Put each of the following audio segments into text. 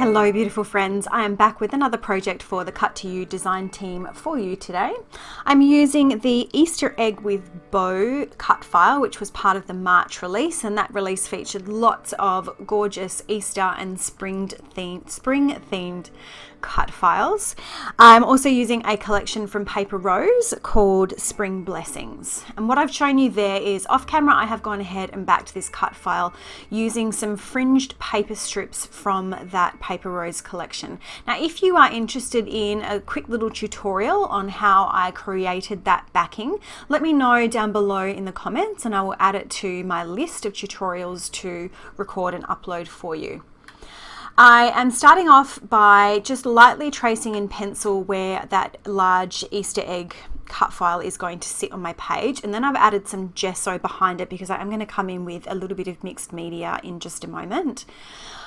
Hello beautiful friends, I am back with another project for the Cut to You design team for you today. I'm using the Easter egg with bow cut file, which was part of the March release, and that release featured lots of gorgeous Easter and spring themed cut files. I'm also using a collection from Paper Rose called Spring Blessings, and what I've shown you there is off camera I have gone ahead and backed this cut file using some fringed paper strips from that Paper Rose collection. Now if you are interested in a quick little tutorial on how I created that backing, let me know down below in the comments and I will add it to my list of tutorials to record and upload for you. I am starting off by just lightly tracing in pencil where that large Easter egg cut file is going to sit on my page, and then I've added some gesso behind it because I'm going to come in with a little bit of mixed media in just a moment.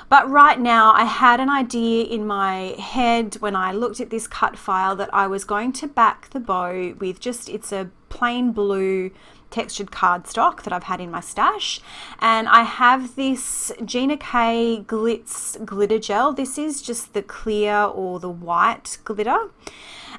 But right now I had an idea in my head when I looked at this cut file that I was going to back the bow with it's a plain blue textured cardstock that I've had in my stash, and I have this Gina K Glitz glitter gel. This is just the clear or the white glitter,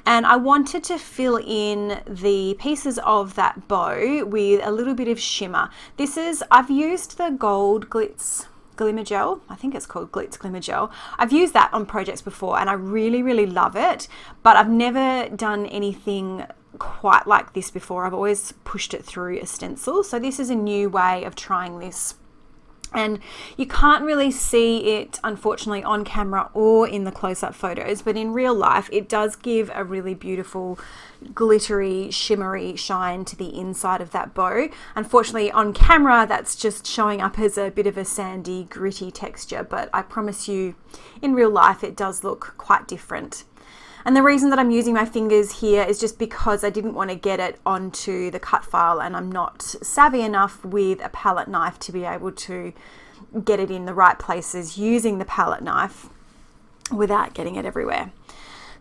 and I wanted to fill in the pieces of that bow with a little bit of shimmer. I've used the gold Glitz Glimmer Gel. I think it's called Glitz Glimmer Gel. I've used that on projects before and I really love it, but I've never done anything quite like this before. I've always pushed it through a stencil, so this is a new way of trying this. And you can't really see it unfortunately on camera or in the close-up photos, but in real life it does give a really beautiful glittery shimmery shine to the inside of that bow. Unfortunately on camera that's just showing up as a bit of a sandy gritty texture, but I promise you in real life it does look quite different. And the reason that I'm using my fingers here is just because I didn't want to get it onto the cut file, and I'm not savvy enough with a palette knife to be able to get it in the right places using the palette knife without getting it everywhere.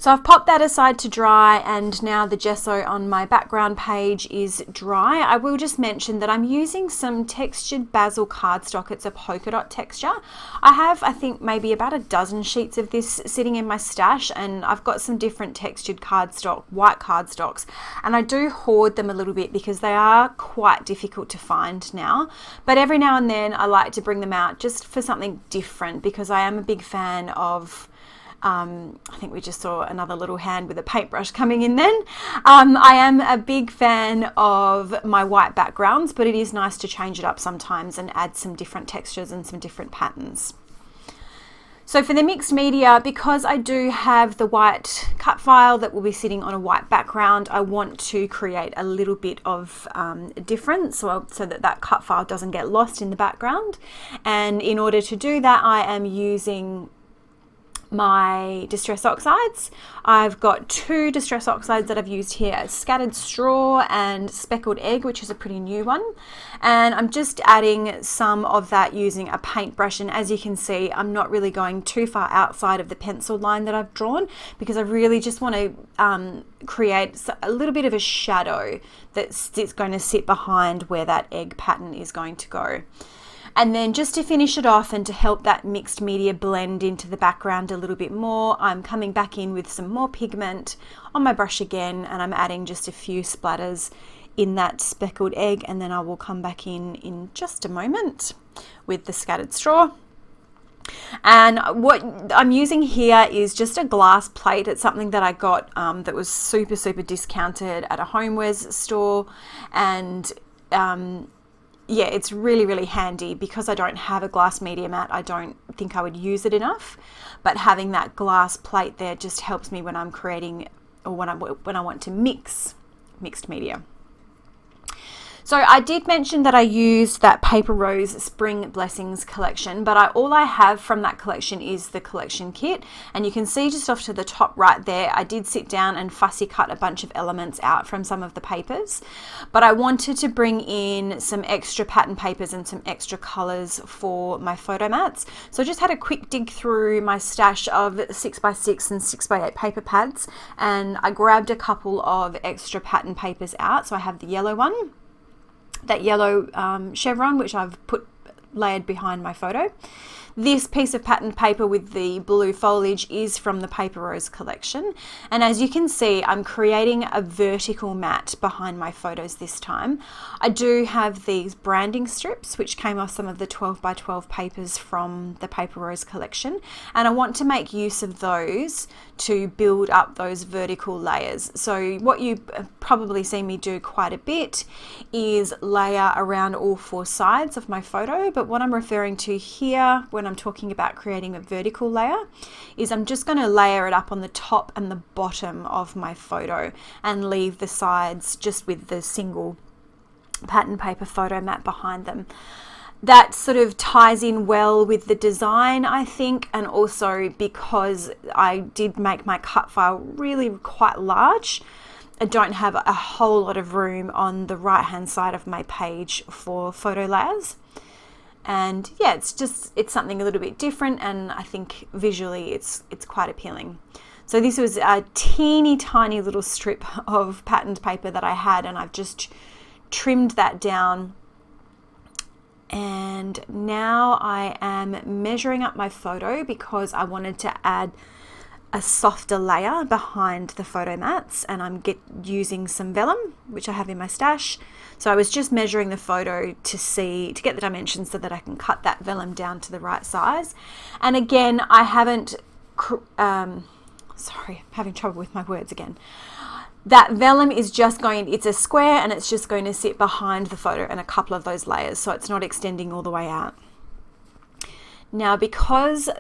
So I've popped that aside to dry, and now the gesso on my background page is dry. I will just mention that I'm using some textured basil cardstock. It's a polka dot texture. I have, I think, maybe about a dozen sheets of this sitting in my stash, and I've got some different textured cardstock, white cardstocks, and I do hoard them a little bit because they are quite difficult to find now. But every now and then I like to bring them out just for something different, because I am a big fan of I think we just saw another little hand with a paintbrush coming in then. I am a big fan of my white backgrounds, but it is nice to change it up sometimes and add some different textures and some different patterns. So for the mixed media, because I do have the white cut file that will be sitting on a white background, I want to create a little bit of difference so that cut file doesn't get lost in the background. And in order to do that, I am using my Distress Oxides. I've got two Distress Oxides that I've used here, Scattered Straw and Speckled Egg, which is a pretty new one. And I'm just adding some of that using a paintbrush, and as you can see, I'm not really going too far outside of the pencil line that I've drawn, because I really just want to create a little bit of a shadow that's going to sit behind where that egg pattern is going to go. And then just to finish it off and to help that mixed media blend into the background a little bit more, I'm coming back in with some more pigment on my brush again, and I'm adding just a few splatters in that speckled egg, and then I will come back in just a moment with the Scattered Straw. And what I'm using here is just a glass plate. It's something that I got that was super discounted at a homewares store, and yeah, it's really handy. Because I don't have a glass media mat, I don't think I would use it enough, but having that glass plate there just helps me when I'm creating, or when I want to mix mixed media. So I did mention that I used that Paper Rose Spring Blessings collection, but all I have from that collection is the collection kit. And you can see just off to the top right there, I did sit down and fussy cut a bunch of elements out from some of the papers. But I wanted to bring in some extra pattern papers and some extra colors for my photo mats. So I just had a quick dig through my stash of 6x6 and 6x8 paper pads, and I grabbed a couple of extra pattern papers out. So I have the yellow one, that yellow chevron, which I've put layered behind my photo. This piece of patterned paper with the blue foliage is from the Paper Rose collection. And as you can see, I'm creating a vertical mat behind my photos this time. I do have these branding strips, which came off some of the 12 by 12 papers from the Paper Rose collection. And I want to make use of those to build up those vertical layers. So what you probably see me do quite a bit is layer around all four sides of my photo. But what I'm referring to here when I'm talking about creating a vertical layer is I'm just going to layer it up on the top and the bottom of my photo and leave the sides just with the single pattern paper photo mat behind them. That sort of ties in well with the design, I think, and also because I did make my cut file really quite large, I don't have a whole lot of room on the right hand side of my page for photo layers. And yeah, it's something a little bit different, and I think visually it's quite appealing. So this was a teeny tiny little strip of patterned paper that I had, and I've just trimmed that down. And now I am measuring up my photo because I wanted to add a softer layer behind the photo mats, and I'm using some vellum, which I have in my stash. So I was just measuring the photo to get the dimensions so that I can cut that vellum down to the right size. And again, I haven't, sorry, I'm having trouble with my words again. That vellum is just it's a square, and it's just going to sit behind the photo and a couple of those layers, so it's not extending all the way out. Now, because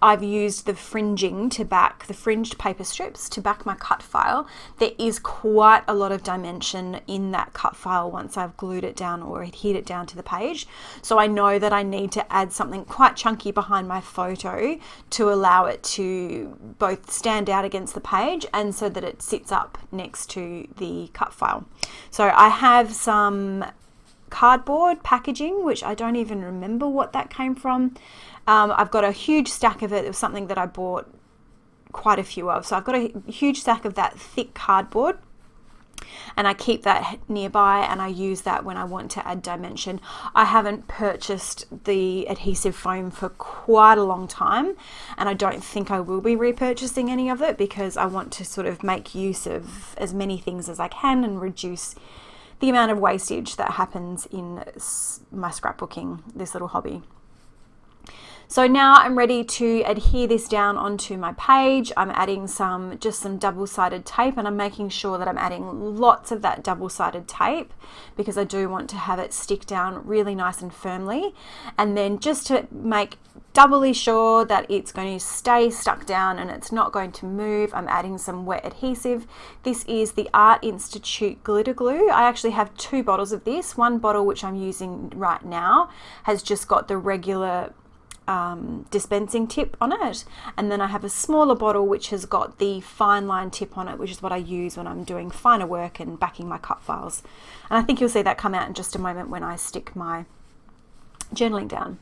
I've used the fringing to back, the fringed paper strips to back my cut file, there is quite a lot of dimension in that cut file once I've glued it down or adhered it down to the page. So I know that I need to add something quite chunky behind my photo to allow it to both stand out against the page and so that it sits up next to the cut file. So I have some cardboard packaging, which I don't even remember what that came from. I've got a huge stack of it. It was something that I bought quite a few of. So I've got a huge stack of that thick cardboard, and I keep that nearby, and I use that when I want to add dimension. I haven't purchased the adhesive foam for quite a long time, and I don't think I will be repurchasing any of it because I want to sort of make use of as many things as I can and reduce the amount of wastage that happens in my scrapbooking, this little hobby. So now I'm ready to adhere this down onto my page. I'm adding just some double-sided tape, and I'm making sure that I'm adding lots of that double-sided tape because I do want to have it stick down really nice and firmly. And then just to make doubly sure that it's going to stay stuck down and it's not going to move, I'm adding some wet adhesive. This is the Art Institute glitter glue. I actually have two bottles of this. One bottle, which I'm using right now, has just got the regular dispensing tip on it, and then I have a smaller bottle which has got the fine line tip on it, which is what I use when I'm doing finer work and backing my cut files. And I think you'll see that come out in just a moment when I stick my journaling down.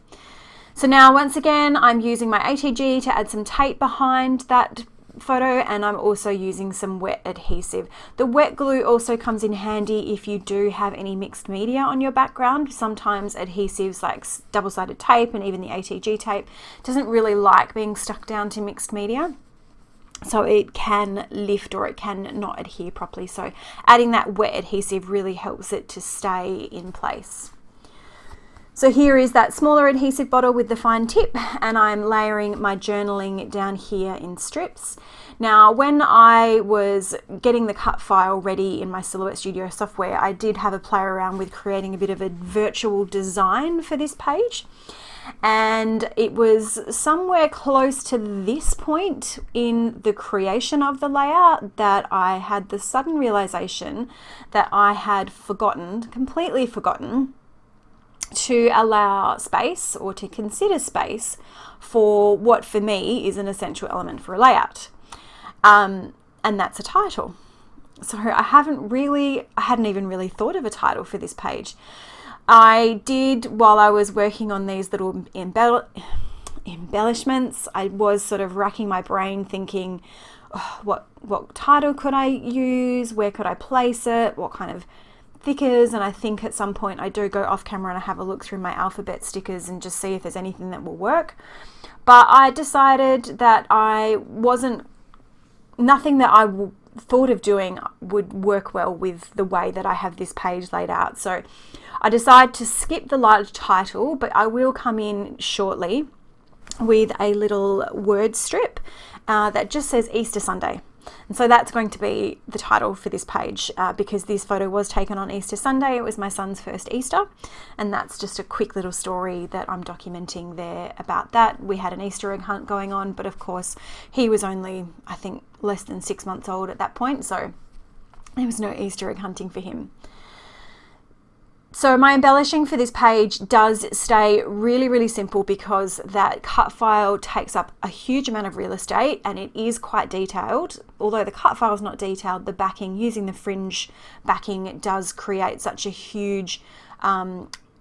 So now once again I'm using my ATG to add some tape behind that photo, and I'm also using some wet adhesive. The wet glue also comes in handy if you do have any mixed media on your background. Sometimes adhesives like double-sided tape and even the ATG tape doesn't really like being stuck down to mixed media, so it can lift or it can not adhere properly. So adding that wet adhesive really helps it to stay in place. So here is that smaller adhesive bottle with the fine tip, and I'm layering my journaling down here in strips. Now, when I was getting the cut file ready in my Silhouette Studio software, I did have a play around with creating a bit of a virtual design for this page. And it was somewhere close to this point in the creation of the layout that I had the sudden realization that I had completely forgotten to allow space or to consider space for what for me is an essential element for a layout. And that's a title. So I hadn't even really thought of a title for this page. I did, while I was working on these little embellishments, I was sort of racking my brain thinking, what title could I use? Where could I place it? What kind of thickers, and I think at some point I do go off camera and I have a look through my alphabet stickers and just see if there's anything that will work. But I decided that nothing that I thought of doing would work well with the way that I have this page laid out. So I decided to skip the large title, but I will come in shortly with a little word strip that just says Easter Sunday. And so that's going to be the title for this page because this photo was taken on Easter Sunday. It was my son's first Easter, and that's just a quick little story that I'm documenting there about that. We had an Easter egg hunt going on, but of course he was only, I think, less than 6 months old at that point, so there was no Easter egg hunting for him. So my embellishing for this page does stay really, really simple because that cut file takes up a huge amount of real estate and it is quite detailed. Although the cut file is not detailed, the backing, using the fringe backing, does create such a huge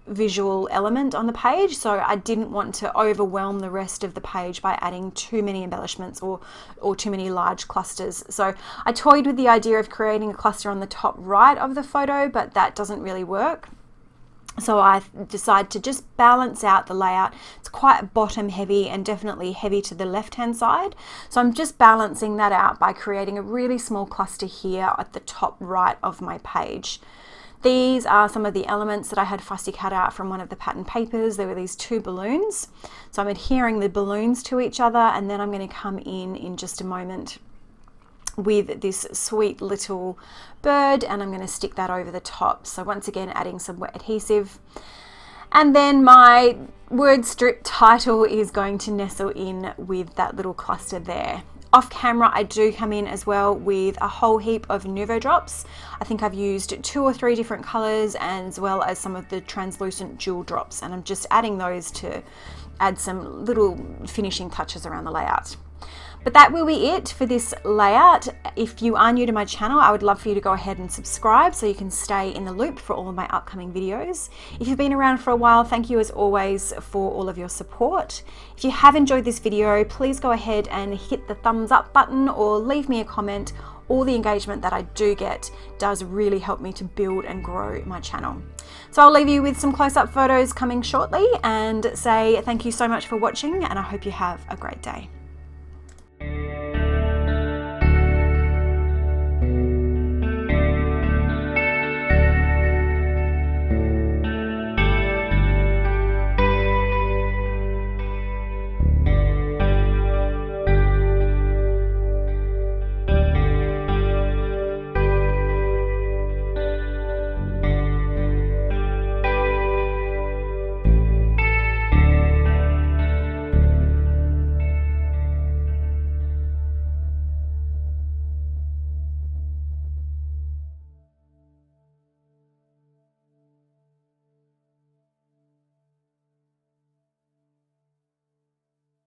visual element on the page. So I didn't want to overwhelm the rest of the page by adding too many embellishments or too many large clusters. So I toyed with the idea of creating a cluster on the top right of the photo, but that doesn't really work. So I decided to just balance out the layout. It's quite bottom heavy and definitely heavy to the left hand side. So I'm just balancing that out by creating a really small cluster here at the top right of my page. These are some of the elements that I had fussy cut out from one of the pattern papers. There were these 2 balloons. So I'm adhering the balloons to each other, and then I'm going to come in just a moment with this sweet little bird, and I'm going to stick that over the top. So once again, adding some wet adhesive. And then my word strip title is going to nestle in with that little cluster there. Off camera, I do come in as well with a whole heap of Nuvo drops. I think I've used 2 or 3 different colors, as well as some of the translucent jewel drops, and I'm just adding those to add some little finishing touches around the layout. But that will be it for this layout. If you are new to my channel, I would love for you to go ahead and subscribe so you can stay in the loop for all of my upcoming videos. If you've been around for a while, thank you as always for all of your support. If you have enjoyed this video, please go ahead and hit the thumbs up button or leave me a comment. All the engagement that I do get does really help me to build and grow my channel. So I'll leave you with some close-up photos coming shortly and say thank you so much for watching, and I hope you have a great day.